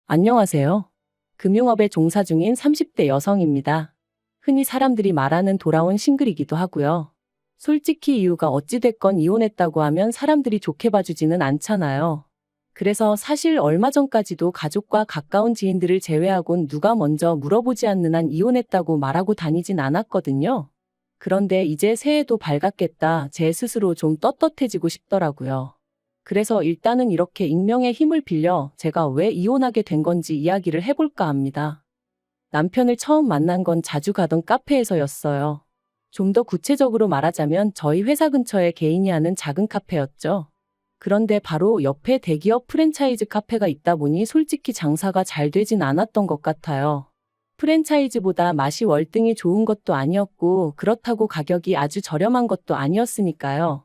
안녕하세요. 금융업에 종사 중인 30대 여성입니다. 흔히 사람들이 말하는 돌아온 싱글이기도 하고요. 솔직히 이유가 어찌됐건 이혼했다고 하면 사람들이 좋게 봐주지는 않잖아요. 그래서 사실 얼마 전까지도 가족과 가까운 지인들을 제외하곤 누가 먼저 물어보지 않는 한 이혼했다고 말하고 다니진 않았거든요. 그런데 이제 새해도 밝았겠다 제 스스로 좀 떳떳해지고 싶더라고요. 그래서 일단은 이렇게 익명의 힘을 빌려 제가 왜 이혼하게 된 건지 이야기를 해볼까 합니다. 남편을 처음 만난 건 자주 가던 카페에서였어요. 좀 더 구체적으로 말하자면 저희 회사 근처에 개인이 하는 작은 카페였죠. 그런데 바로 옆에 대기업 프랜차이즈 카페가 있다 보니 솔직히 장사가 잘 되진 않았던 것 같아요. 프랜차이즈보다 맛이 월등히 좋은 것도 아니었고 그렇다고 가격이 아주 저렴한 것도 아니었으니까요.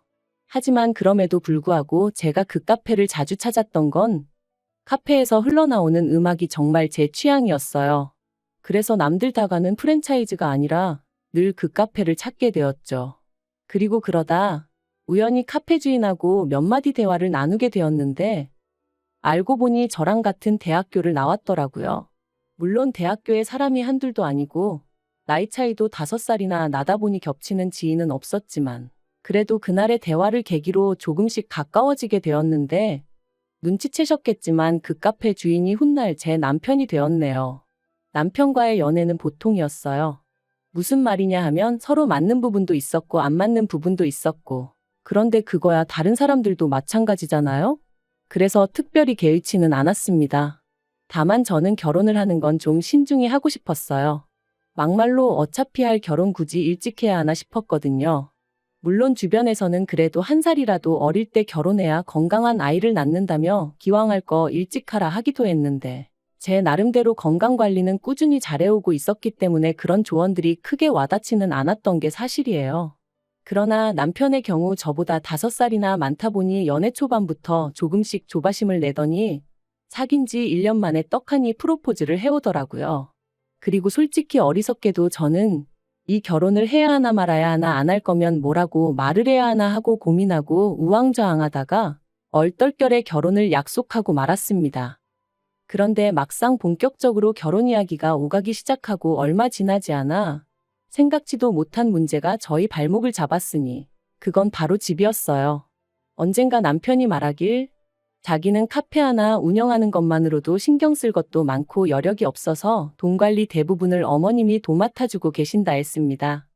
하지만 그럼에도 불구하고 제가 그 카페를 자주 찾았던 건 카페에서 흘러나오는 음악이 정말 제 취향이었어요. 그래서 남들 다 가는 프랜차이즈가 아니라 늘 그 카페를 찾게 되었죠. 그리고 그러다 우연히 카페 주인하고 몇 마디 대화를 나누게 되었는데 알고 보니 저랑 같은 대학교를 나왔더라고요. 물론 대학교에 사람이 한둘도 아니고 나이 차이도 5살이나 나다 보니 겹치는 지인은 없었지만 그래도 그날의 대화를 계기로 조금씩 가까워지게 되었는데 눈치채셨겠지만 그 카페 주인이 훗날 제 남편이 되었네요. 남편과의 연애는 보통이었어요. 무슨 말이냐 하면 서로 맞는 부분도 있었고 안 맞는 부분도 있었고 그런데 그거야 다른 사람들도 마찬가지잖아요? 그래서 특별히 개의치는 않았습니다. 다만 저는 결혼을 하는 건 좀 신중히 하고 싶었어요. 막말로 어차피 할 결혼 굳이 일찍 해야 하나 싶었거든요. 물론 주변에서는 그래도 한 살이라도 어릴 때 결혼해야 건강한 아이를 낳는다며 기왕 할 거 일찍 하라 하기도 했는데 제 나름대로 건강관리는 꾸준히 잘해오고 있었기 때문에 그런 조언들이 크게 와닿지는 않았던 게 사실이에요. 그러나 남편의 경우 저보다 5살이나 많다 보니 연애 초반부터 조금씩 조바심을 내더니 사귄 지 1년 만에 떡하니 프로포즈를 해오더라고요. 그리고 솔직히 어리석게도 저는 이 결혼을 해야 하나 말아야 하나 안 할 거면 뭐라고 말을 해야 하나 하고 고민하고 우왕좌왕하다가 얼떨결에 결혼을 약속하고 말았습니다. 그런데 막상 본격적으로 결혼 이야기가 오가기 시작하고 얼마 지나지 않아 생각지도 못한 문제가 저희 발목을 잡았으니 그건 바로 집이었어요. 언젠가 남편이 말하길 자기는 카페 하나 운영하는 것만으로도 신경 쓸 것도 많고 여력이 없어서 돈 관리 대부분을 어머님이 도맡아주고 계신다 했습니다.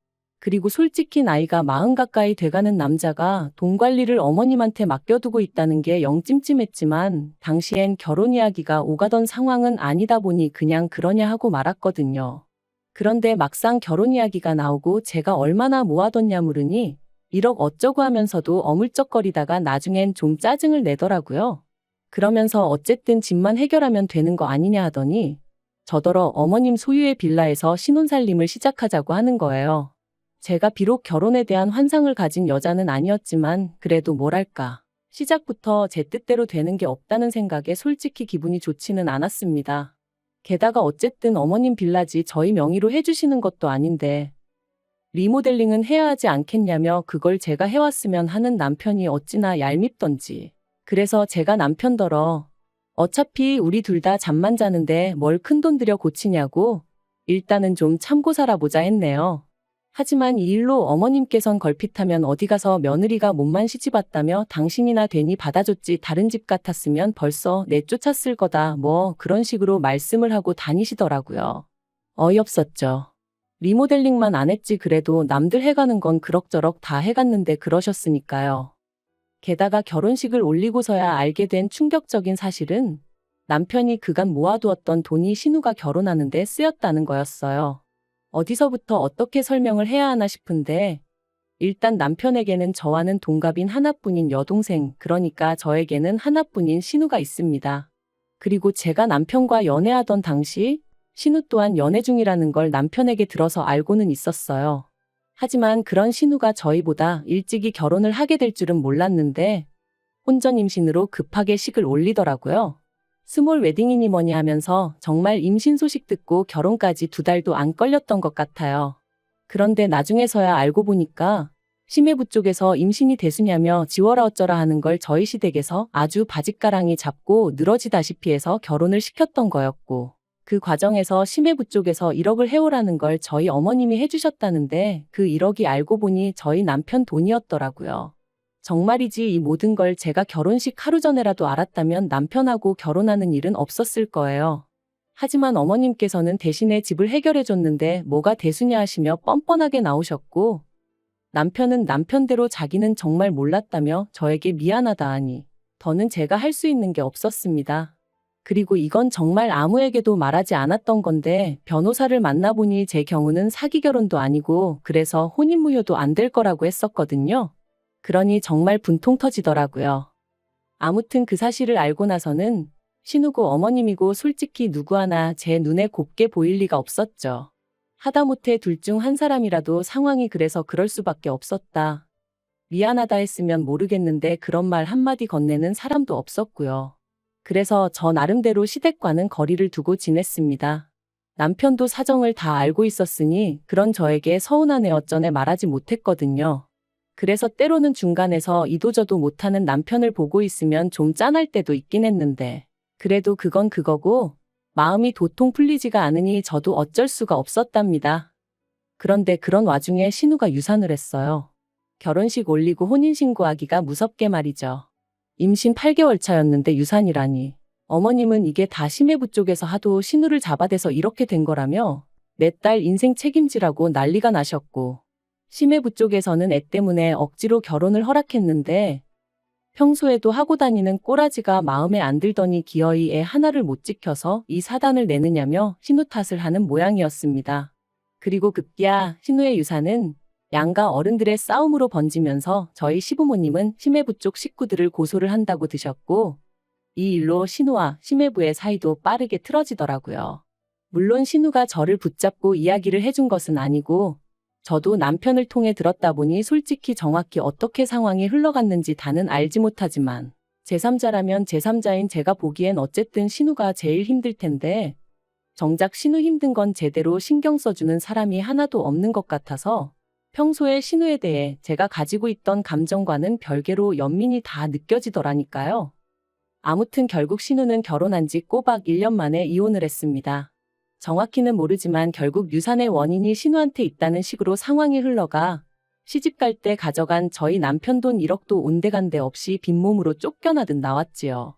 그리고 솔직히 나이가 40 가까이 돼가는 남자가 돈 관리를 어머님한테 맡겨두고 있다는 게 영 찜찜했지만 당시엔 결혼 이야기가 오가던 상황은 아니다 보니 그냥 그러냐 하고 말았거든요. 그런데 막상 결혼 이야기가 나오고 제가 얼마나 모아뒀냐 물으니 1억 어쩌고 하면서도 어물쩍거리다가 나중엔 좀 짜증을 내더라고요. 그러면서 어쨌든 집만 해결하면 되는 거 아니냐 하더니 저더러 어머님 소유의 빌라에서 신혼살림을 시작하자고 하는 거예요. 제가 비록 결혼에 대한 환상을 가진 여자는 아니었지만 그래도 뭐랄까 시작부터 제 뜻대로 되는 게 없다는 생각에 솔직히 기분이 좋지는 않았습니다. 게다가 어쨌든 어머님 빌라지 저희 명의로 해주시는 것도 아닌데 리모델링은 해야 하지 않겠냐며 그걸 제가 해왔으면 하는 남편이 어찌나 얄밉던지. 그래서 제가 남편더러 어차피 우리 둘 다 잠만 자는데 뭘 큰돈 들여 고치냐고 일단은 좀 참고 살아보자 했네요. 하지만 이 일로 어머님께선 걸핏하면 어디 가서 며느리가 몸만 시집왔다며 당신이나 괜히 받아줬지 다른 집 같았으면 벌써 내쫓았을 거다 뭐 그런 식으로 말씀을 하고 다니시더라고요. 어이없었죠. 리모델링만 안 했지 그래도 남들 해가는 건 그럭저럭 다 해갔는데 그러셨으니까요. 게다가 결혼식을 올리고서야 알게 된 충격적인 사실은 남편이 그간 모아두었던 돈이 신우가 결혼하는데 쓰였다는 거였어요. 어디서부터 어떻게 설명을 해야 하나 싶은데 일단 남편에게는 저와는 동갑인 하나뿐인 여동생 그러니까 저에게는 하나뿐인 신우가 있습니다. 그리고 제가 남편과 연애하던 당시 신우 또한 연애 중이라는 걸 남편에게 들어서 알고는 있었어요. 하지만 그런 신우가 저희보다 일찍이 결혼을 하게 될 줄은 몰랐는데 혼전 임신으로 급하게 식을 올리더라고요. 스몰 웨딩이니 뭐니 하면서 정말 임신 소식 듣고 결혼까지 2달도 안 걸렸던 것 같아요. 그런데 나중에서야 알고 보니까 심해부 쪽에서 임신이 대수냐며 지워라 어쩌라 하는 걸 저희 시댁에서 아주 바짓가랑이 잡고 늘어지다시피 해서 결혼을 시켰던 거였고, 그 과정에서 심해부 쪽에서 1억을 해오라는 걸 저희 어머님이 해주셨다는데 그 1억이 알고 보니 저희 남편 돈이었더라고요. 정말이지 이 모든 걸 제가 결혼식 하루 전에라도 알았다면 남편하고 결혼하는 일은 없었을 거예요. 하지만 어머님께서는 대신에 집을 해결해줬는데 뭐가 대수냐 하시며 뻔뻔하게 나오셨고, 남편은 남편대로 자기는 정말 몰랐다며 저에게 미안하다 하니 더는 제가 할 수 있는 게 없었습니다. 그리고 이건 정말 아무에게도 말하지 않았던 건데 변호사를 만나보니 제 경우는 사기 결혼도 아니고 그래서 혼인무효도 안 될 거라고 했었거든요. 그러니 정말 분통 터지더라고요. 아무튼 그 사실을 알고 나서는 신우고 어머님이고 솔직히 누구 하나 제 눈에 곱게 보일 리가 없었죠. 하다못해 둘 중 한 사람이라도 상황이 그래서 그럴 수밖에 없었다. 미안하다 했으면 모르겠는데 그런 말 한마디 건네는 사람도 없었고요. 그래서 저 나름대로 시댁과는 거리를 두고 지냈습니다. 남편도 사정을 다 알고 있었으니 그런 저에게 서운하네 어쩌네 말하지 못했거든요. 그래서 때로는 중간에서 이도저도 못하는 남편을 보고 있으면 좀 짠할 때도 있긴 했는데 그래도 그건 그거고 마음이 도통 풀리지가 않으니 저도 어쩔 수가 없었답니다. 그런데 그런 와중에 신우가 유산을 했어요. 결혼식 올리고 혼인신고하기가 무섭게 말이죠. 임신 8개월 차였는데 유산이라니. 어머님은 이게 다 심해부 쪽에서 하도 신우를 잡아대서 이렇게 된 거라며 내 딸 인생 책임지라고 난리가 나셨고, 심해부 쪽에서는 애 때문에 억지로 결혼을 허락했는데 평소에도 하고 다니는 꼬라지가 마음에 안 들더니 기어이 애 하나를 못 지켜서 이 사단을 내느냐며 신우 탓을 하는 모양이었습니다. 그리고 급기야 신우의 유산은 양가 어른들의 싸움으로 번지면서 저희 시부모님은 심해부 쪽 식구들을 고소를 한다고 드셨고, 이 일로 신우와 심해부의 사이도 빠르게 틀어지더라고요. 물론 신우가 저를 붙잡고 이야기를 해준 것은 아니고 저도 남편을 통해 들었다 보니 솔직히 정확히 어떻게 상황이 흘러갔는지 다는 알지 못하지만 제3자라면 제3자인 제가 보기엔 어쨌든 신우가 제일 힘들 텐데 정작 신우 힘든 건 제대로 신경 써주는 사람이 하나도 없는 것 같아서 평소에 신우에 대해 제가 가지고 있던 감정과는 별개로 연민이 다 느껴지더라니까요. 아무튼 결국 신우는 결혼한 지 꼬박 1년 만에 이혼을 했습니다. 정확히는 모르지만 결국 유산의 원인이 신우한테 있다는 식으로 상황이 흘러가 시집 갈 때 가져간 저희 남편 돈 1억도 온데간데 없이 빈몸으로 쫓겨나듯 나왔지요.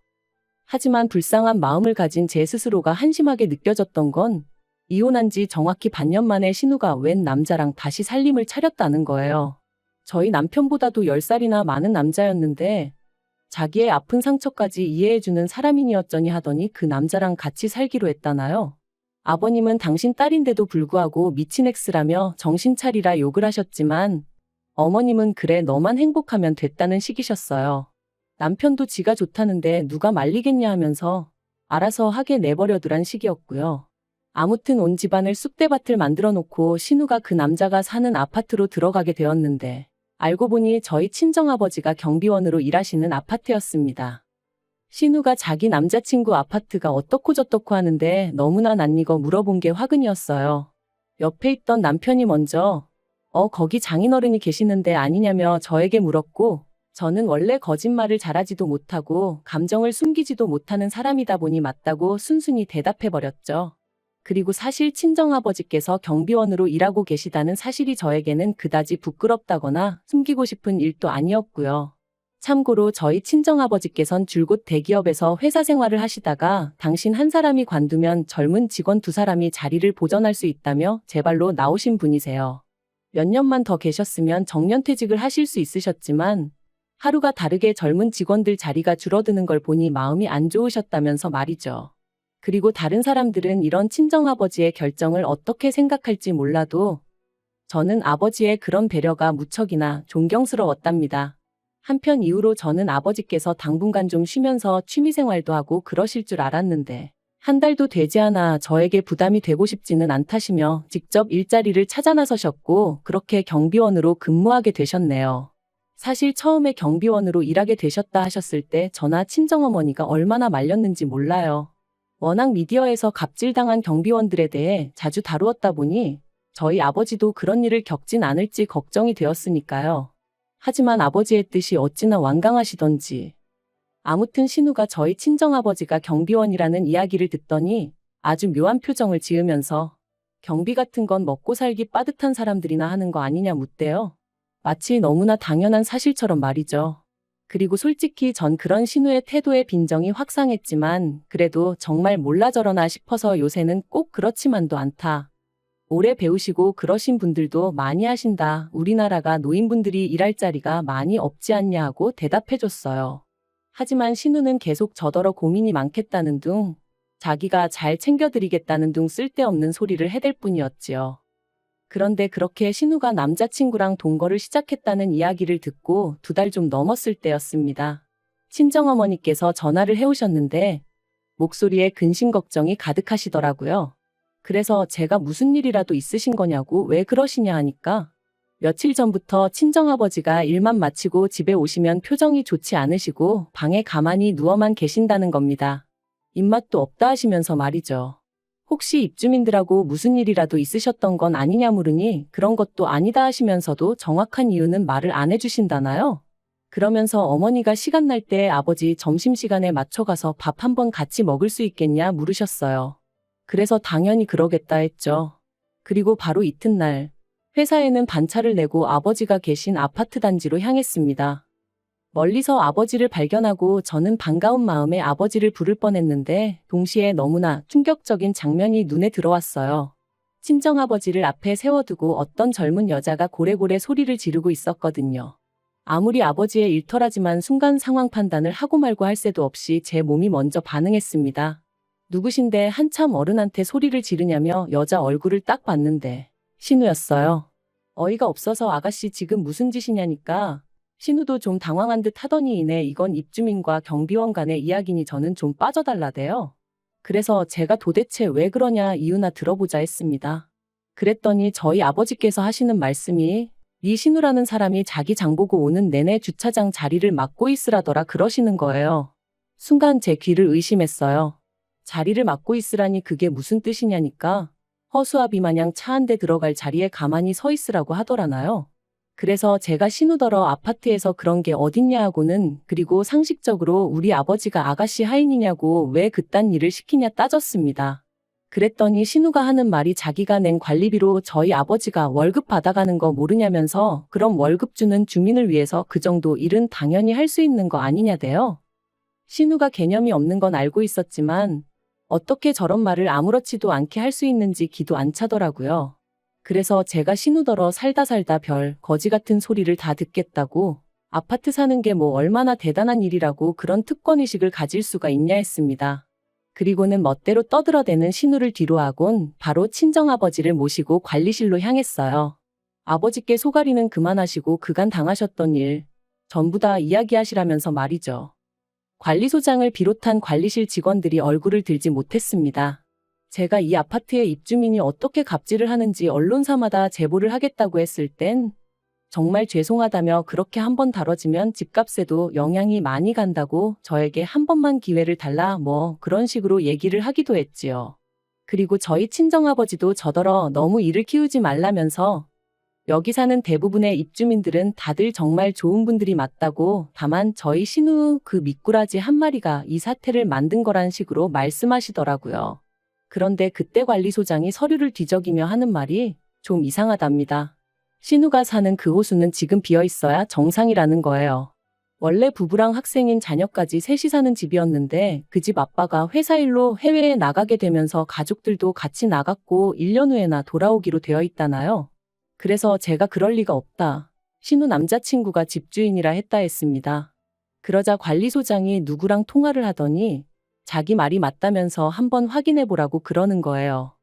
하지만 불쌍한 마음을 가진 제 스스로가 한심하게 느껴졌던 건 이혼한 지 정확히 반년 만에 신우가 웬 남자랑 다시 살림을 차렸다는 거예요. 저희 남편보다도 10살이나 많은 남자였는데 자기의 아픈 상처까지 이해해주는 사람이니었더니 하더니 그 남자랑 같이 살기로 했다나요? 아버님은 당신 딸인데도 불구하고 미친 X라며 정신 차리라 욕을 하셨지만 어머님은 그래 너만 행복하면 됐다는 식이셨어요. 남편도 지가 좋다는데 누가 말리겠냐 하면서 알아서 하게 내버려두란 식이었고요. 아무튼 온 집안을 쑥대밭을 만들어 놓고 신우가 그 남자가 사는 아파트로 들어가게 되었는데 알고 보니 저희 친정아버지가 경비원으로 일하시는 아파트였습니다. 신우가 자기 남자친구 아파트가 어떻고 저떻고 하는데 너무나 낯익어 물어본 게 화근이었어요. 옆에 있던 남편이 먼저 거기 장인어른이 계시는데 아니냐며 저에게 물었고 저는 원래 거짓말을 잘하지도 못하고 감정을 숨기지도 못하는 사람이다 보니 맞다고 순순히 대답해버렸죠. 그리고 사실 친정아버지께서 경비원으로 일하고 계시다는 사실이 저에게는 그다지 부끄럽다거나 숨기고 싶은 일도 아니었고요. 참고로 저희 친정아버지께선 줄곧 대기업에서 회사 생활을 하시다가 당신 한 사람이 관두면 젊은 직원 2사람이 자리를 보전할 수 있다며 제 발로 나오신 분이세요. 몇 년만 더 계셨으면 정년퇴직을 하실 수 있으셨지만 하루가 다르게 젊은 직원들 자리가 줄어드는 걸 보니 마음이 안 좋으셨다면서 말이죠. 그리고 다른 사람들은 이런 친정아버지의 결정을 어떻게 생각할지 몰라도 저는 아버지의 그런 배려가 무척이나 존경스러웠답니다. 한편 이후로 저는 아버지께서 당분간 좀 쉬면서 취미생활도 하고 그러실 줄 알았는데 한 달도 되지 않아 저에게 부담이 되고 싶지는 않다시며 직접 일자리를 찾아 나서셨고 그렇게 경비원으로 근무하게 되셨네요. 사실 처음에 경비원으로 일하게 되셨다 하셨을 때 저나 친정어머니가 얼마나 말렸는지 몰라요. 워낙 미디어에서 갑질당한 경비원들에 대해 자주 다루었다 보니 저희 아버지도 그런 일을 겪진 않을지 걱정이 되었으니까요. 하지만 아버지의 뜻이 어찌나 완강하시던지. 아무튼 신우가 저희 친정아버지가 경비원이라는 이야기를 듣더니 아주 묘한 표정을 지으면서 경비 같은 건 먹고 살기 빠듯한 사람들이나 하는 거 아니냐 묻대요. 마치 너무나 당연한 사실처럼 말이죠. 그리고 솔직히 전 그런 신우의 태도에 빈정이 확 상했지만 그래도 정말 몰라 저러나 싶어서 요새는 꼭 그렇지만도 않다. 오래 배우시고 그러신 분들도 많이 하신다. 우리나라가 노인분들이 일할 자리가 많이 없지 않냐 하고 대답해줬어요. 하지만 신우는 계속 저더러 고민이 많겠다는 둥, 자기가 잘 챙겨드리겠다는 둥 쓸데없는 소리를 해댈 뿐이었지요. 그런데 그렇게 신우가 남자친구랑 동거를 시작했다는 이야기를 듣고 2달 좀 넘었을 때였습니다. 친정어머니께서 전화를 해오셨는데 목소리에 근심 걱정이 가득하시더라고요. 그래서 제가 무슨 일이라도 있으신 거냐고 왜 그러시냐 하니까 며칠 전부터 친정아버지가 일만 마치고 집에 오시면 표정이 좋지 않으시고 방에 가만히 누워만 계신다는 겁니다. 입맛도 없다 하시면서 말이죠. 혹시 입주민들하고 무슨 일이라도 있으셨던 건 아니냐 물으니 그런 것도 아니다 하시면서도 정확한 이유는 말을 안 해주신다나요? 그러면서 어머니가 시간 날 때 아버지 점심시간에 맞춰 가서 밥 한번 같이 먹을 수 있겠냐 물으셨어요. 그래서 당연히 그러겠다 했죠. 그리고 바로 이튿날 회사에는 반차를 내고 아버지가 계신 아파트 단지로 향했습니다. 멀리서 아버지를 발견하고 저는 반가운 마음에 아버지를 부를 뻔했는데 동시에 너무나 충격적인 장면이 눈에 들어왔어요. 친정아버지를 앞에 세워두고 어떤 젊은 여자가 고래고래 소리를 지르고 있었거든요. 아무리 아버지의 일터라지만 순간 상황 판단을 하고 말고 할 새도 없이 제 몸이 먼저 반응했습니다. 누구신데 한참 어른한테 소리를 지르냐며 여자 얼굴을 딱 봤는데 신우였어요. 어이가 없어서 아가씨 지금 무슨 짓이냐니까 신우도 좀 당황한 듯 하더니 이내 이건 입주민과 경비원 간의 이야기니 저는 좀 빠져달라대요. 그래서 제가 도대체 왜 그러냐 이유나 들어보자 했습니다. 그랬더니 저희 아버지께서 하시는 말씀이 네 신우라는 사람이 자기 장보고 오는 내내 주차장 자리를 맡고 있으라더라 그러시는 거예요. 순간 제 귀를 의심했어요. 자리를 맡고 있으라니 그게 무슨 뜻이냐니까 허수아비 마냥 차 한 대 들어갈 자리에 가만히 서 있으라고 하더라나요. 그래서 제가 신우더러 아파트에서 그런 게 어딨냐 하고는 그리고 상식적으로 우리 아버지가 아가씨 하인이냐고 왜 그딴 일을 시키냐 따졌습니다. 그랬더니 신우가 하는 말이 자기가 낸 관리비로 저희 아버지가 월급 받아가는 거 모르냐면서 그럼 월급 주는 주민을 위해서 그 정도 일은 당연히 할 수 있는 거 아니냐대요. 신우가 개념이 없는 건 알고 있었지만 어떻게 저런 말을 아무렇지도 않게 할 수 있는지 기도 안 차더라고요. 그래서 제가 신우더러 살다 별 거지 같은 소리를 다 듣겠다고 아파트 사는 게 뭐 얼마나 대단한 일이라고 그런 특권의식을 가질 수가 있냐 했습니다. 그리고는 멋대로 떠들어대는 신우를 뒤로하곤 바로 친정아버지를 모시고 관리실로 향했어요. 아버지께 소가리는 그만하시고 그간 당하셨던 일 전부 다 이야기하시라면서 말이죠. 관리소장을 비롯한 관리실 직원들이 얼굴을 들지 못했습니다. 제가 이 아파트의 입주민이 어떻게 갑질을 하는지 언론사마다 제보를 하겠다고 했을 땐 정말 죄송하다며 그렇게 한번 다뤄지면 집값에도 영향이 많이 간다고 저에게 한 번만 기회를 달라 뭐 그런 식으로 얘기를 하기도 했지요. 그리고 저희 친정아버지도 저더러 너무 일을 키우지 말라면서 여기 사는 대부분의 입주민들은 다들 정말 좋은 분들이 맞다고 다만 저희 신우 그 미꾸라지 한 마리가 이 사태를 만든 거란 식으로 말씀하시더라고요. 그런데 그때 관리소장이 서류를 뒤적이며 하는 말이 좀 이상하답니다. 신우가 사는 그 호수는 지금 비어있어야 정상이라는 거예요. 원래 부부랑 학생인 자녀까지 셋이 사는 집이었는데 그 집 아빠가 회사 일로 해외에 나가게 되면서 가족들도 같이 나갔고 1년 후에나 돌아오기로 되어 있다나요. 그래서 제가 그럴 리가 없다. 신우 남자친구가 집주인이라 했다 했습니다. 그러자 관리소장이 누구랑 통화를 하더니 자기 말이 맞다면서 한번 확인해보라고 그러는 거예요.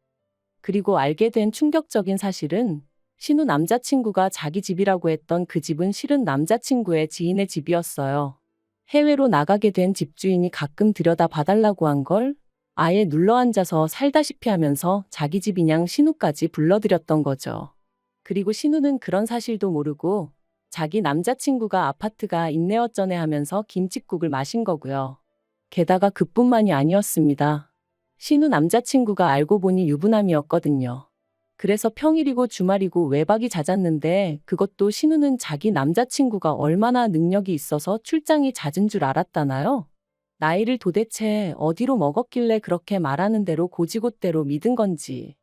그리고 알게 된 충격적인 사실은 신우 남자친구가 자기 집이라고 했던 그 집은 실은 남자친구의 지인의 집이었어요. 해외로 나가게 된 집주인이 가끔 들여다 봐달라고 한 걸 아예 눌러앉아서 살다시피 하면서 자기 집이냥 신우까지 불러들였던 거죠. 그리고 신우는 그런 사실도 모르고 자기 남자친구가 아파트가 있네 어쩌네 하면서 김칫국을 마신 거고요. 게다가 그뿐만이 아니었습니다. 신우 남자친구가 알고 보니 유부남이었거든요. 그래서 평일이고 주말이고 외박이 잦았는데 그것도 신우는 자기 남자친구가 얼마나 능력이 있어서 출장이 잦은 줄 알았다나요? 나이를 도대체 어디로 먹었길래 그렇게 말하는 대로 고지곳대로 믿은 건지.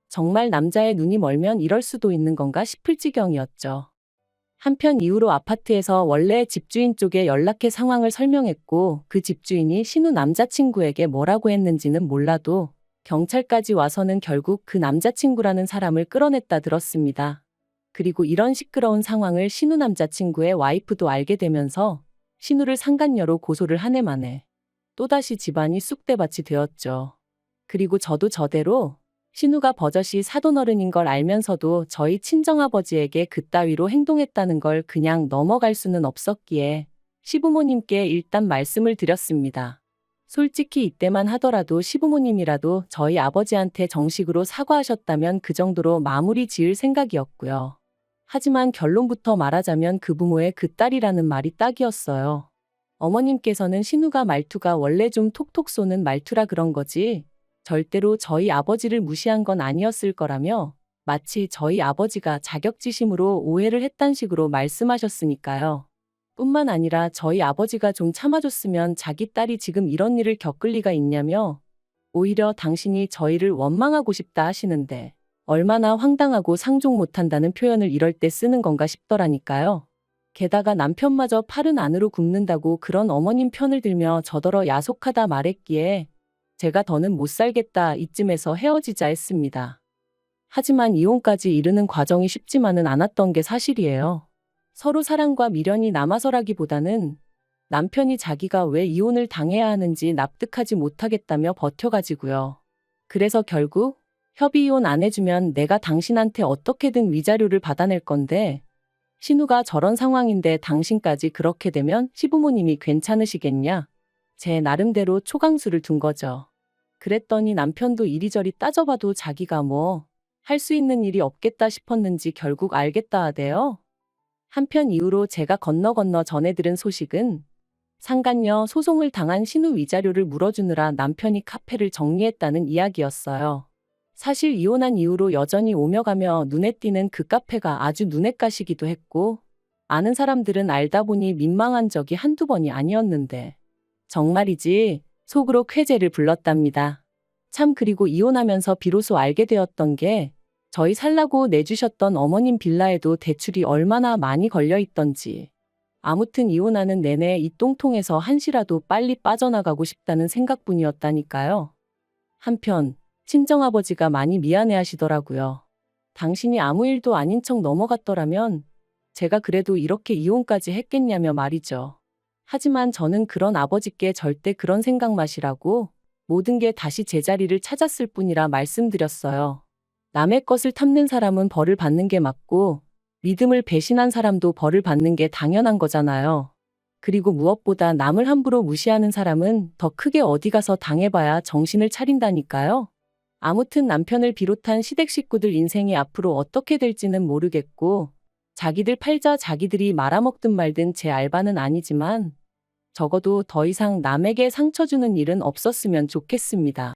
정말 남자의 눈이 멀면 이럴 수도 있는 건가 싶을 지경이었죠. 한편 이후로 아파트에서 원래 집주인 쪽에 연락해 상황을 설명했고 그 집주인이 신우 남자친구에게 뭐라고 했는지는 몰라도 경찰까지 와서는 결국 그 남자친구라는 사람을 끌어냈다 들었습니다. 그리고 이런 시끄러운 상황을 신우 남자친구의 와이프도 알게 되면서 신우를 상간녀로 고소를 한 해 만에 또다시 집안이 쑥대밭이 되었죠. 그리고 저도 저대로 신우가 버젓이 사돈어른인 걸 알면서도 저희 친정아버지에게 그따위로 행동했다는 걸 그냥 넘어갈 수는 없었기에 시부모님께 일단 말씀을 드렸습니다. 솔직히 이때만 하더라도 시부모님이라도 저희 아버지한테 정식으로 사과하셨다면 그 정도로 마무리 지을 생각이었고요. 하지만 결론부터 말하자면 그 부모의 그 딸이라는 말이 딱이었어요. 어머님께서는 신우가 말투가 원래 좀 톡톡 쏘는 말투라 그런 거지 절대로 저희 아버지를 무시한 건 아니었을 거라며 마치 저희 아버지가 자격지심으로 오해를 했단 식으로 말씀하셨으니까요. 뿐만 아니라 저희 아버지가 좀 참아줬으면 자기 딸이 지금 이런 일을 겪을 리가 있냐며 오히려 당신이 저희를 원망하고 싶다 하시는데 얼마나 황당하고 상종 못한다는 표현을 이럴 때 쓰는 건가 싶더라니까요. 게다가 남편마저 팔은 안으로 굽는다고 그런 어머님 편을 들며 저더러 야속하다 말했기에 제가 더는 못 살겠다 이쯤에서 헤어지자 했습니다. 하지만 이혼까지 이르는 과정이 쉽지만은 않았던 게 사실이에요. 서로 사랑과 미련이 남아서라기보다는 남편이 자기가 왜 이혼을 당해야 하는지 납득하지 못하겠다며 버텨가지고요. 그래서 결국 협의이혼 안 해주면 내가 당신한테 어떻게든 위자료를 받아낼 건데 신우가 저런 상황인데 당신까지 그렇게 되면 시부모님이 괜찮으시겠냐? 제 나름대로 초강수를 둔 거죠. 그랬더니 남편도 이리저리 따져봐도 자기가 뭐 할 수 있는 일이 없겠다 싶었는지 결국 알겠다 하대요. 한편 이후로 제가 건너 전해들은 소식은 상간녀 소송을 당한 신우 위자료를 물어주느라 남편이 카페를 정리했다는 이야기였어요. 사실 이혼한 이후로 여전히 오며 가며 눈에 띄는 그 카페가 아주 눈에 가시기도 했고 아는 사람들은 알다 보니 민망한 적이 한두 번이 아니었는데 정말이지 속으로 쾌재를 불렀답니다. 참 그리고 이혼하면서 비로소 알게 되었던 게 저희 살라고 내주셨던 어머님 빌라에도 대출이 얼마나 많이 걸려 있던지. 아무튼 이혼하는 내내 이 똥통에서 한시라도 빨리 빠져나가고 싶다는 생각뿐이었다니까요. 한편 친정아버지가 많이 미안해하시더라고요. 당신이 아무 일도 아닌 척 넘어갔더라면 제가 그래도 이렇게 이혼까지 했겠냐며 말이죠. 하지만 저는 그런 아버지께 절대 그런 생각 마시라고 모든 게 다시 제자리를 찾았을 뿐이라 말씀드렸어요. 남의 것을 탐낸 사람은 벌을 받는 게 맞고 믿음을 배신한 사람도 벌을 받는 게 당연한 거잖아요. 그리고 무엇보다 남을 함부로 무시하는 사람은 더 크게 어디 가서 당해봐야 정신을 차린다니까요. 아무튼 남편을 비롯한 시댁 식구들 인생이 앞으로 어떻게 될지는 모르겠고 자기들 팔자 자기들이 말아먹든 말든 제 알바는 아니지만 적어도 더 이상 남에게 상처 주는 일은 없었으면 좋겠습니다.